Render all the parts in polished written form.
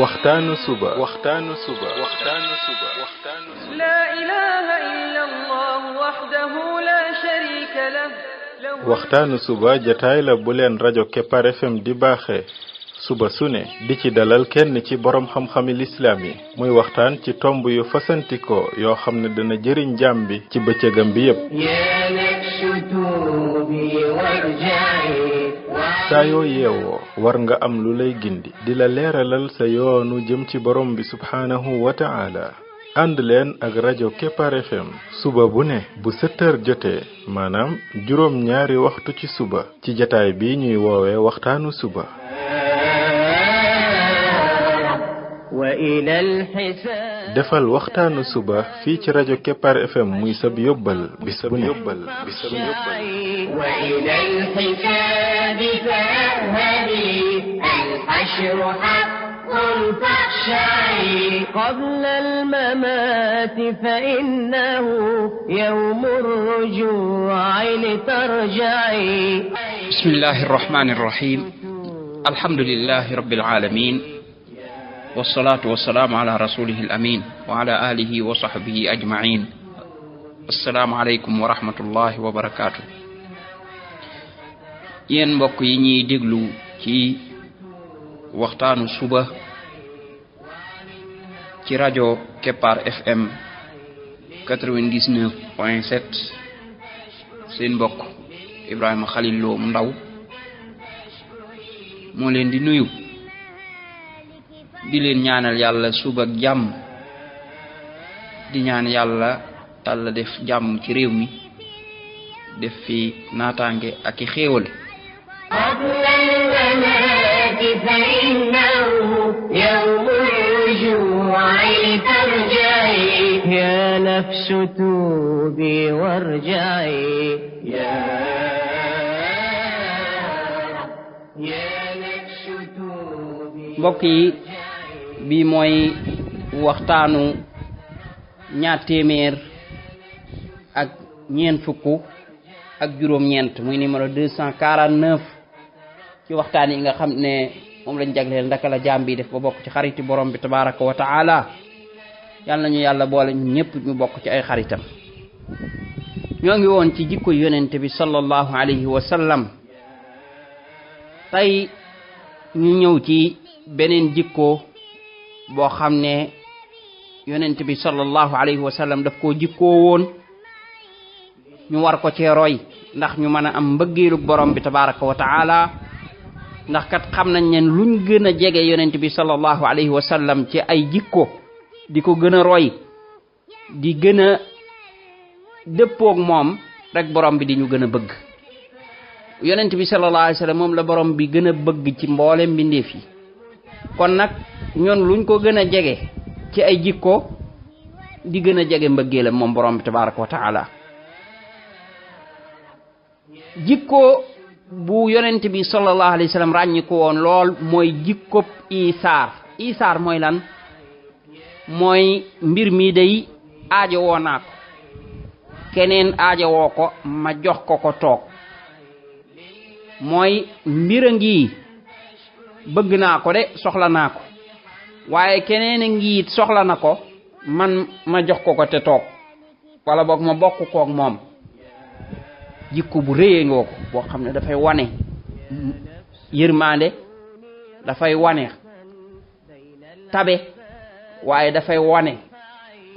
waxtaanu suba لا إله إلا الله وحده لا شريك له waxtaanu suba jataay la bu leen rajo Kepar FM di baaxee suba su ne di ci dalal kenn ci borom xam-xami lislaam yi muy waxtaan ci tomb yu fasantikoo yoo xam ne dana jëriñ jaam bi ci bëccëgam bi yépp saa yoo yeewoo war nga am lu lay gindi di la leeralal sa yoonu jëm ci borom bi subhaanahu wa ta'ala ànd leen ak rajo Kepar FM suba bu ne bu 7 heures jotee maanaam juróom ñaari waxtu ci suba ci jataay bi ñuy woowee waxtaanu suba defal waxtaanu suba fii ci rajo Kepar FM muy sab yóbbal bis bu ne قبل الممات فإنه يوم الرجوع لترجعي بسم الله الرحمن الرحيم الحمد لله رب العالمين والصلاة والسلام على رسوله الأمين وعلى آله وصحبه أجمعين السلام عليكم ورحمة الله وبركاته ين mbokk yi ñi déglu ci waxtaanu suba ci rajo Kepar FM 99.7 seen mbokk Ibrahima Khalil Lo mu ndaw moo leen di nuyu di leen ñaanal yàlla suba ak jàmm di ñaan yàlla Yàlla def jàmm ci réew mi def fi naataange ak i xéewal فإنه يوم الرجوع لترجعي يا نفس توبي وارجعي يا نفس توبي mbokk yi bi mooy waxtaanu ñaar téeméer ak ñeent fukk ak juróom ñeent muy numéro 249 ci waxtaan yi nga xam ne moom lañ jagleel ndaka la jaam bi def ba bokk ci xariti borom bi tabaraka wa taala yàlla nañu yàlla boole ñu ñëpp ñu bokk ci ay xaritam ñoo ngi woon ci jikko yonente bi sallallahu alayhi wa sallam tey ñu ñëw ci beneen jikko boo xam ne yonente bi sallallahu alayhi wa sallam daf koo jikkoo woon ñu war ko cee roy ndax ñu mën a am mbëggeelu borom bi tabaraka wa taala ndax kat xam nañ ne luñ gën a jege yonent bi sallallahu alayhi wa sallam ci ay jikko di ko gën a roy di gën a dëppoog moom rek borom bi di ñu gën a bëgg yonent bi sallallahu alayhi wa sallam moom la borom bi gën a bëgg ci mboolem mbindeef yi kon nag ñoon luñ ko gën a jege ci ay jikko di gën a jege mbëggeelam moom borom bi tabaraka wa taala jikko bu yonent bi sallallahu alayhi wasallam ràññi ko woon lool mooy jikkob isaar mooy lan mooy mbir mi day aajo woo naa ko keneen aajo woo ko ma jox ko ko toog mooy mbir a ngi bëgg naa ko de soxla naa ko waaye keneen a ngi soxla na ko man ma jox ko ko te toog wala boog ma bokk koog moom jikko bu réyee ngoo ko boo xam ne dafay wane yërmande dafay wane tabe waaye dafay wane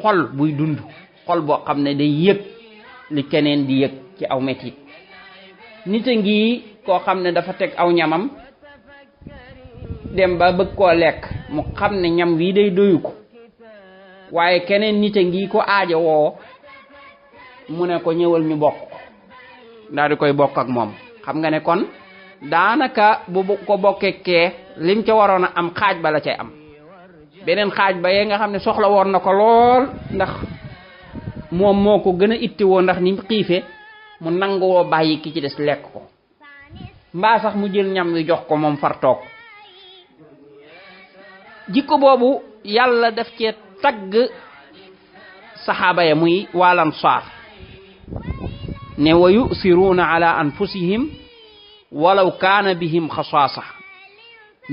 xol buy dund xol boo xam ne day yëg li keneen di yëg ci aw metit nit a ngi koo xam ne dafa teg aw ñamam dem ba bëgg koo lekk mu xam ne ñam wi day doyu ko waaye keneen nit a ngi ko aajo woo mu ne ko ñëwal ñu bokk daal di koy bokk ak moom xam nga ne kon daanaka bu ko bokkee lim ca waroon a am xaaj ba la cay am beneen xaaj ba yee nga xam ne soxla woon na ko lool ndax moom moo ko gën a ittiwoo ndax ni xiife mu nangoo bàyyi ki ci des lekk ko mbaa sax mu jël ñam wi jox ko moom far toog jikko boobu yàlla daf cee tagg saxaaba ya muy wal ansaar ne wa yusiruuna ala anfusihim walaw kaana bihim xasaasa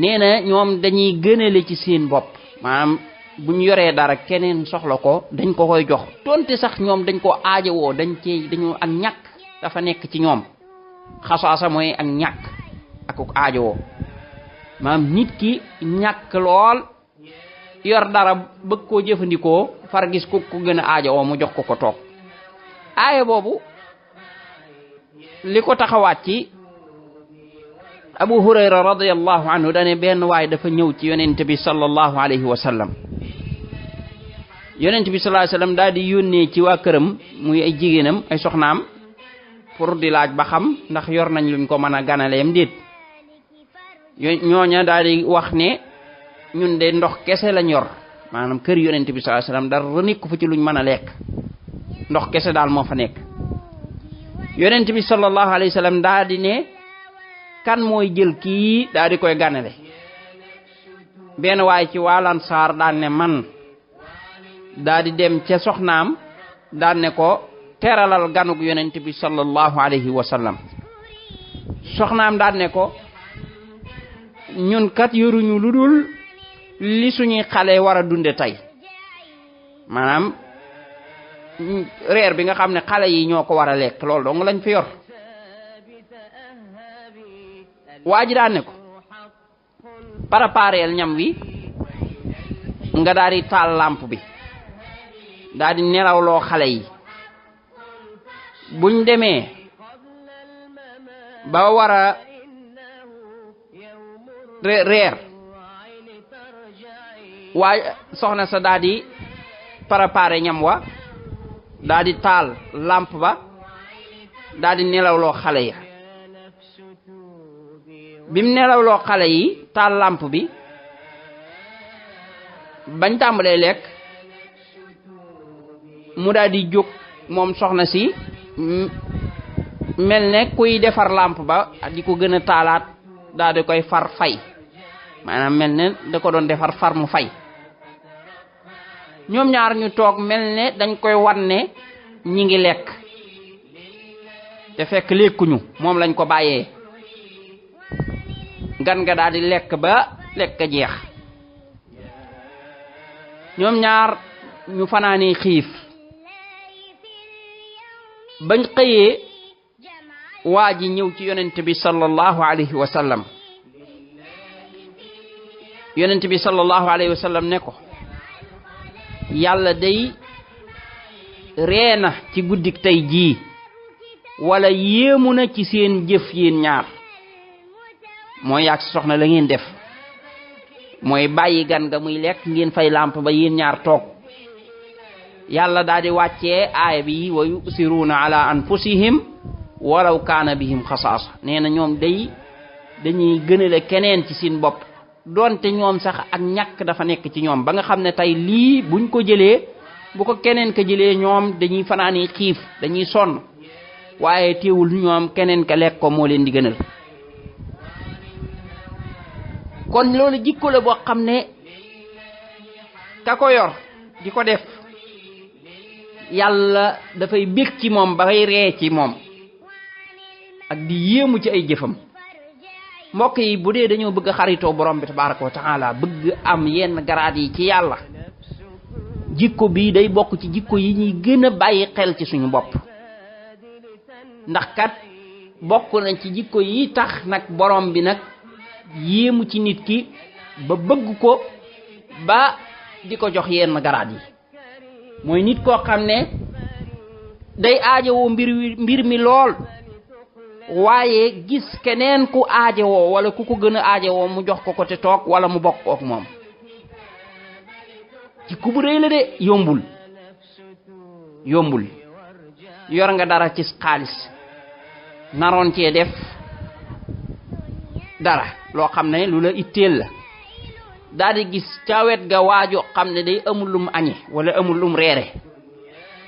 nee na ñoom dañuy gënale ci seen bopp maanaam bu ñu yoree dara keneen soxla ko dañ ko koy jox donte sax ñoom dañ ko aajowoo dañu ak ñàkk dafa nekk ci ñoom xasaasa mooy ak ñàkk ak aajowoo maanaam nit ki ñàkk lool yor dara bëgg koo jëfandikoo far gis ku ko gën a aajowoo mu jox ko toog aaya boobu li ko taxawaat ci Abu Hurayra radiyallahu anhu dane benn waay dafa ñëw ci yonent bi sallallahu alayhi wa sallam yonent bi sallallahu alayhi wa sallam daal di yónnee ci waa këram muy ay jigéenam ay soxnaam pour di laaj ba xam ndax yor nañ luñ ko mën a ganaleem déet ñooña daal di wax ne ñun de ndox kese lañ yor maanaam kër yonent bi sallallahu alayhi wa sallam dara nekk fa ci luñ mën a lekk ndox kese daal moo fa nekk yonent bi sallallahu alayhi wa sallam daal di ne kan mooy jël kii daal di koy ganale benn waay ci waa Ansaar daal ne man daal di dem ca soxnaam daal ne ko teralal ganug yonent bi sallallahu alayhi wa sallam soxnaam daal ne ko ñun kat yoruñu lu dul li suñuy xale war a dunde tey maanaam reer bi nga xam ne xale yi ñoo ko war a lekk loolu dong lañ fi yor waa ji daan ne ko prépareel ñam wi nga daal di taal lampe bi daal di nelawloo xale yi buñ demee ba war a reer waaye soxna sa daal di préparé ñam wa daal di taal lampe ba daal di nelawloo xale ya bim nelawloo xale yi taal lampe bi bañ tàmbalee lekk mu daal di jóg moom soxna si mel ne kuy defar lampe ba di ko gën a taalaat daal di koy far fay maanaam mel ne da ko doon defar far mu fay ñoom ñaar ñu toog mel ne dañ koy wan ne ñi ngi lekk te fekk lekkuñu moom lañ ko bàyyee gan nga daal di lekk ba lekk jeex ñoom ñaar ñu fanaani xiif bañ xëyee waa ji ñëw ci yonent bi sallallahu alayhi wa sallam yonent bi sallallahu alayhi wa sallam ne ko yàlla day reena ci guddik tey jii wala yéemu na ci seen jëf yéen ñaar mooy yàgg si soxna la ngeen def mooy bàyyi gan nga muy lekk ngeen fay lampe ba yéen ñaar toog yàlla daal di wàccee aaya bi wa yusiruuna ala anfusihim walaw kaana bihim xasaasa nee na ñoom dañuy gënale keneen ci seen bopp donte ñoom sax ak ñàkk dafa nekk ci ñoom ba nga xam ne tey lii buñ ko jëlee bu ko keneen ka jëlee ñoom dañuy fanaani xiif dañuy sonn waaye teewul ñoom keneen ka lekk ko moo leen di gënal kon loolu jikko la boo xam ne ka ko yor di ko def yàlla dafay bég ci moom bay ree ci moom ak di yéemu ci ay jëfam mbokk yi bu dee dañoo bëgg xaritoo borom bi tabaraka wa taala bëgg am yenn garaat yi ci yàlla jikko bii day bokk ci jikko yi ñuy gën a bàyyi xel ci suñu bopp ndax kat bokk nañ ci jikko yi tax nag borom bi nag yéemu ci nit ki ba bëgg ko ba di ko jox yenn garaat yi mooy nit koo xam ne day aajowoo mbir mi lool waaye gis keneen ku aajowoo wala ku ko gën a aajowoo mu jox ko te toog wala mu bokk ak moom ci ku bu rëy la de yombul yor nga dara ci xaalis naroon cee def dara loo xam ne lu la itteel la daal di gis ca wet ga waajo xam ne day amul lum añe wala amul lum reere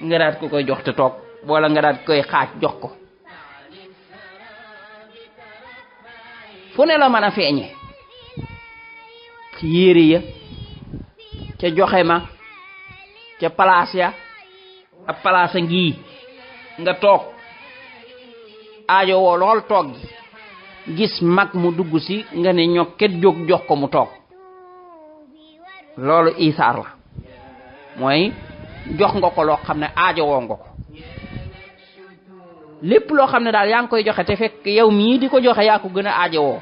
nga daal ko koy jox te toog wala nga daal koy xaaj jox ko fu ne la mën a feeñe ci yére ya ca joxe ma ca place ya ab place a ngii nga toog aajo woo lool toog gi gis mag mu dugg si nga ne ñokket jóg jox ko mu toog loolu isaar la mooy jox nga ko loo xam ne aajowoo nga ko lépp loo xam ne daal yaa ngi koy joxe te fekk yow mii di ko joxe yaa ko gën a aajowoo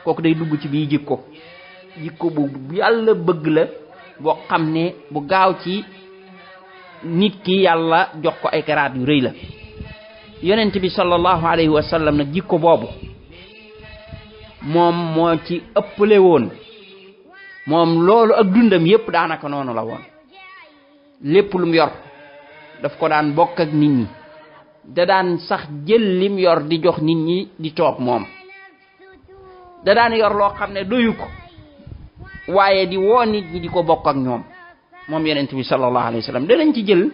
kooku day dugg ci bii jikko bu yàlla bëgg la boo xam ne bu gaaw ci nit ki yàlla jox ko ay garaat yu rëy la yonent bi sallallahu alayhi wa sallam nag jikko boobu moom moo ci ëppale woon moom loolu ak dundam yépp daanaka noonu la woon lépp lu mu yor daf ko daan bokk ak nit ñi da daan sax jël lim yor di jox nit ñi di toog moom da daan yor loo xam ne doyu ko waaye di woo nit ñi di ko bokk ak ñoom moom yonent bi sallallahu alayhi wa sallam danañ ci jël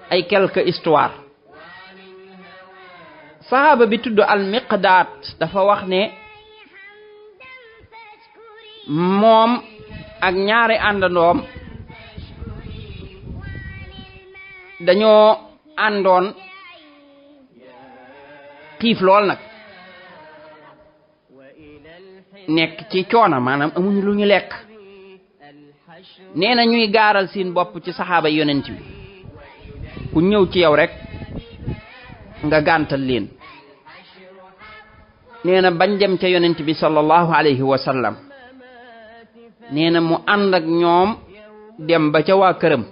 ay quelques histoires sahaaba bi tudd al miqdaad dafa wax ne moom ak ñaari àndandoom dañoo àndoon xiif lool nag nekk ci coona maanaam amuñu lu ñu lekk nee na ñuy gaaral seen bopp ci saxaaba yonent bi ku ñëw ci yow rek nga gàntal leen nee na bañ dem ca yonent bi sallallahu alayhi wa sallam nee na mu ànd ak ñoom dem ba ca waa këram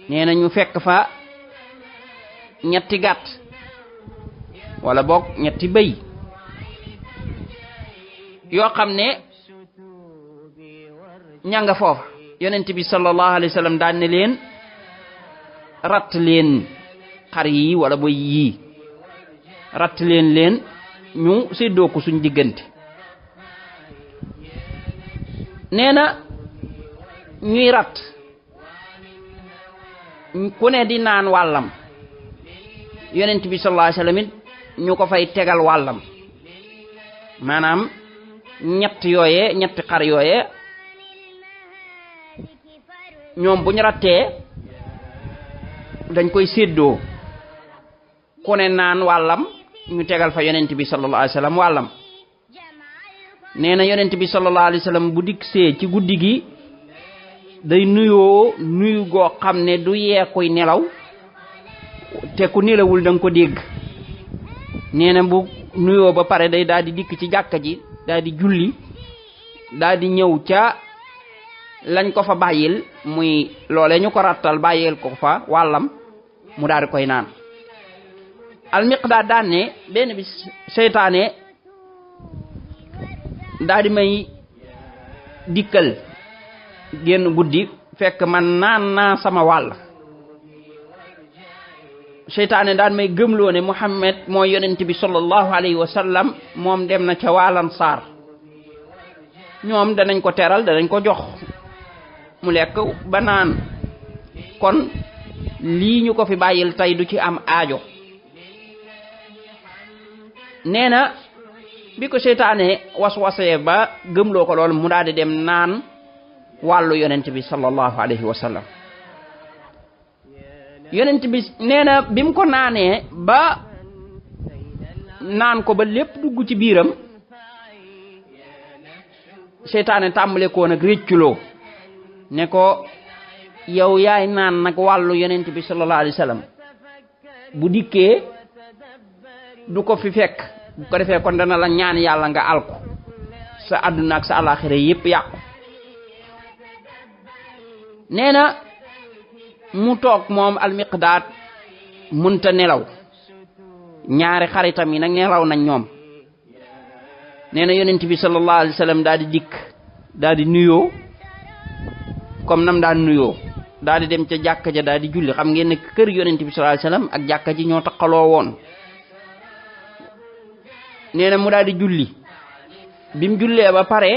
nee na ñu fekk fa ñetti gàtt wala boog ñetti bëy yoo xam ne ña nga foofa yonent bi sallallahu alayhi wa sallam daan ne leen ratt leen xar yi wala bëy yii ratt leen ñu séddoo ko suñ diggante nee na ñuy ratt ku ne di naan wàllam yonent bi sallallahu alayhi wa sallam it ñu ko fay tegal wàllam maanaam ñetti xar yooye ñoom bu ñu rattee dañ koy séddoo ku ne naan wàllam ñu tegal fa yonent bi sallallahu alayhi wa sallam wàllam nee na yonent bi sallallahu alayhi wa sallam bu dikk see ci guddi gi day nuyu goo xam ne du yee kuy nelaw te ku nelawul da nga ko dégg nee na bu nuyoo ba pare day daal di dikk ci jàkka ji daal di julli daal di ñëw ca lañ ko fa bàyyil muy loole ñu ko rattal bàyyil ko fa wàllam mu daal di koy naan almiqdaad daan ne benn bi seytaane daal di may dikkal génn guddi fekk man naan naa sama wàll seytaane daan may gëmloo ne Muhammad mooy yonent bi sallallahu alayhi wa sallam moom dem na ca waalan saar ñoom danañ ko teral danañ ko jox mu lekk ba naan kon lii ñu ko fi bàyyil tey du ci am aajo nee na bi ko seytaane waswasee ba gëmloo ko loolu mu daal di dem naan wàllu yonent bi sallallahu alayhi wa sallam yonent bi nee na bi mu ko naanee ba naan ko ba lépp dugg ci biiram seytaane tàmbale koo nag récculoo ne ko yow yaay naan nag wàllu yonent bi sallallahu alayhi wa sallam bu dikkee du ko fi fekk bu ko defee kon dana la ñaan yàlla nga alko sa àdduna ak sa alaxira yépp yàqu nee na mu toog moom almiqdaad munta nelaw ñaari xaritam yi nag nelaw nañ ñoom nee na yonent bi sallallahu alayhi wa sallam daal di dikk daal di nuyoo comme nam daan nuyoo daal di dem ca jàkka ja daal di julli xam ngeen ne kër yonent bi sallallahu alayhi wa sallam ak jàkka ji ñoo taqaloo woon nee na mu daal di julli bi mu jullee ba pare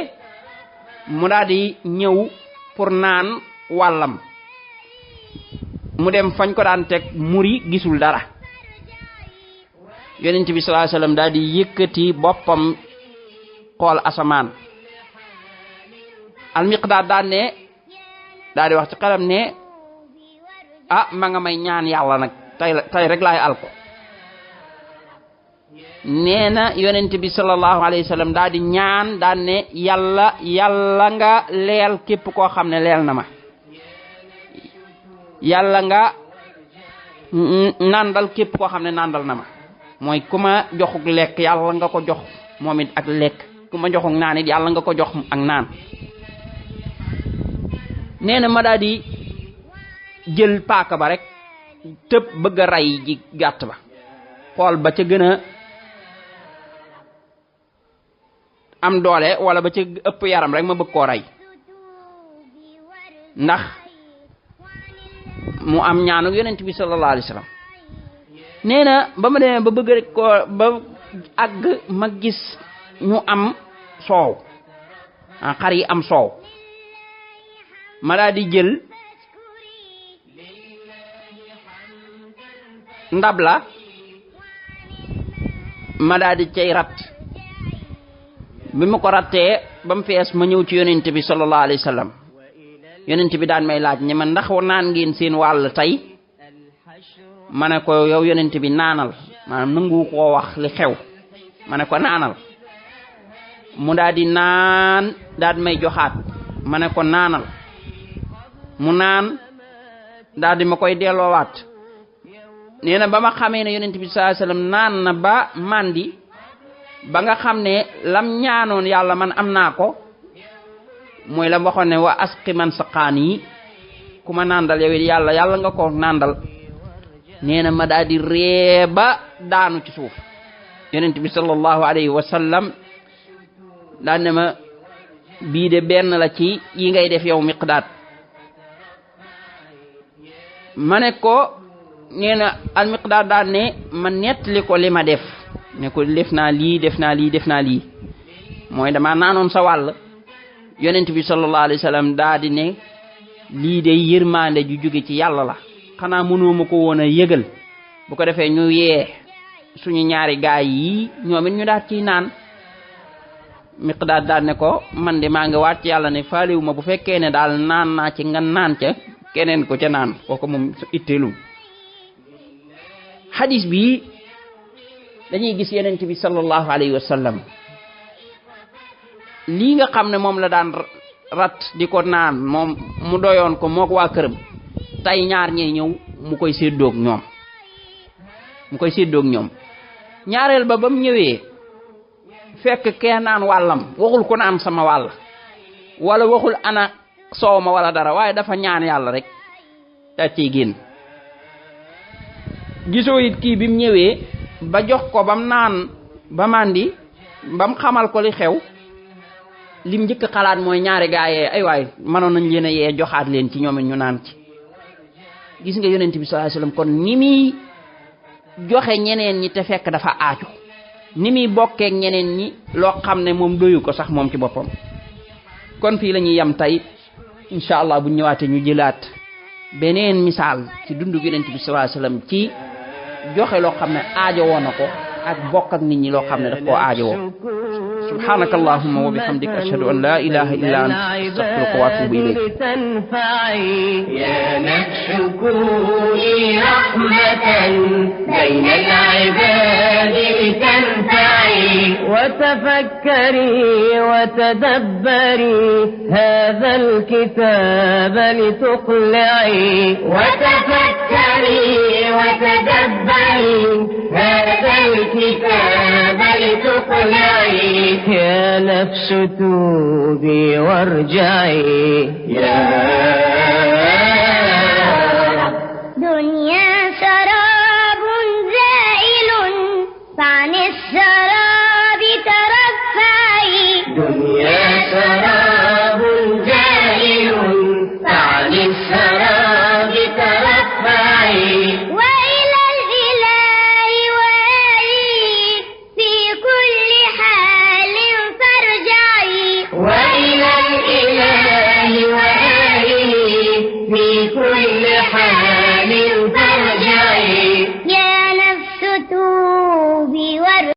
mu daal di ñëw pour naan wàllam mu dem fañ ko daan teg muri gisul dara yonent bi sallallahu alayhi wa sallam daal di yëkkati boppam xool asamaan almiqdaad daan ne daal di wax ci xelam ne ah ma nga may ñaan yàlla nag tey rek laay alko nee na yonent bi sallallahu alayhi wa sallam daal di ñaan daan ne yàlla nga leel képp koo xam ne leel na ma, yàlla nga nandal képp koo xam ne nandal na ma, mooy ku ma joxuk lekk yàlla nga ko jox moom it ak lekk, ku ma joxuk naan it yàlla nga ko jox ak naan. nee na ma daal di jël paaka ba rek tëb bëgg a rey ji gàtt ba, xool ba ca gën a am doole wala ba ca ëpp yaram rek ma bëgg koo rey, ndax mu am ñaanu yonent bi sallallahu alayhi wasallam. nee na ba ma demee ba bëgg rek ko ba àgg ma gis ñu am soow, xar yi am soow, ma daal di jël ndab la ma daal di cay rat, bi ma ko rattee ba mu fees ma ñëw ci yonent bi sallallahu alayhi wasallam. yonent bi daan may laaj ne ma ndax naan ngeen seen wàll tey, ma ne ko yow yonent bi naanal, maanaam nangu koo wax li xew, ma ne ko naanal. mu daal di naan daal may joxaat, ma ne ko naanal, mu naan daal di ma koy delloowaat. nee na ba ma xamee ne yonent bi sallallahu alayhi wasallam naan na ba mandi, ba nga xam ne lam ñaanoon yàlla man am naa ko, mooy la waxoon ne wa asqi man saqaan yi, ku ma nandal yow it yàlla nga ko nandal. nee na ma daal di ree ba daanu ci suuf. yonent bi sallallahu alayhi wa sallam daan ne ma bii de benn la ci yi ngay def yow Miqdaad. ma ne ko nee na al Miqdaad daan ne ma nettali ko li ma def, ne ko def naa lii mooy dama naanoon sa wàll. yonent bi sallallahu alayhi wa sallam daa di ne lii de yërmande ju jóge ci yàlla la, xanaa mënoo ma ko woon a yëgal, bu ko defee ñu yee suñu ñaari gaay yi ñoom it ñu daal ciy naan. Miqdaad daal ne ko man de maa ngi waat ci yàlla ne faalewu ma bu fekkee ne daal naan naa ci nga naan ca keneen ko ca naan, kooku moom su itteelum. hadis bi dañuy gis yonent bi sallallahu alayhi wa sallam lii nga xam ne moom la daan rat di ko naan, moom mu doyoon ko mook waa këram, tey ñaar ñee ñëw mu koy séddoog ñoom. ñaareel ba mu ñëwee fekk kee naan wàllam, waxul ko naan sama wàll wala waxul ana soow ma wala dara, waaye dafa ñaan yàlla rek da ciy génn. gisoo it kii bi mu ñëwee ba jox ko bam naan ba màndi, bam xamal ko li xew, lim njëkk xalaat mooy ñaari gaayee ay waay mënoon nañ leen a yee joxaat leen ci ñoom it ñu naan ci. gis nga yonent bi sallallahu alayhi wasallam kon ni muy joxe ñeneen ñi te fekk dafa aaju, ni muy bokkeek ñeneen ñi loo xam ne moom doyu ko sax moom ci boppam. kon fii la ñuy yem tey, incha allah bu ñëwaatee ñu jëlaat beneen misaal ci dundu yonent bi sallallahu alayhi wasallam ci joxe loo xam ne aajo woon na ko ak bokk ak nit ñi loo xam ne daf koo aajo woo. سبحانك اللهم وبحمدك أشهد أن لا إله إلا أنت أستغفرك وأتوب إليك. يا نفس كوني رحمة بين العباد لتنفعي وتفكري وتدبري هذا الكتاب لتقلعي وتفكري وتدبري هذا الكتاب لتقلعي يا نفس توبي وارجعي يا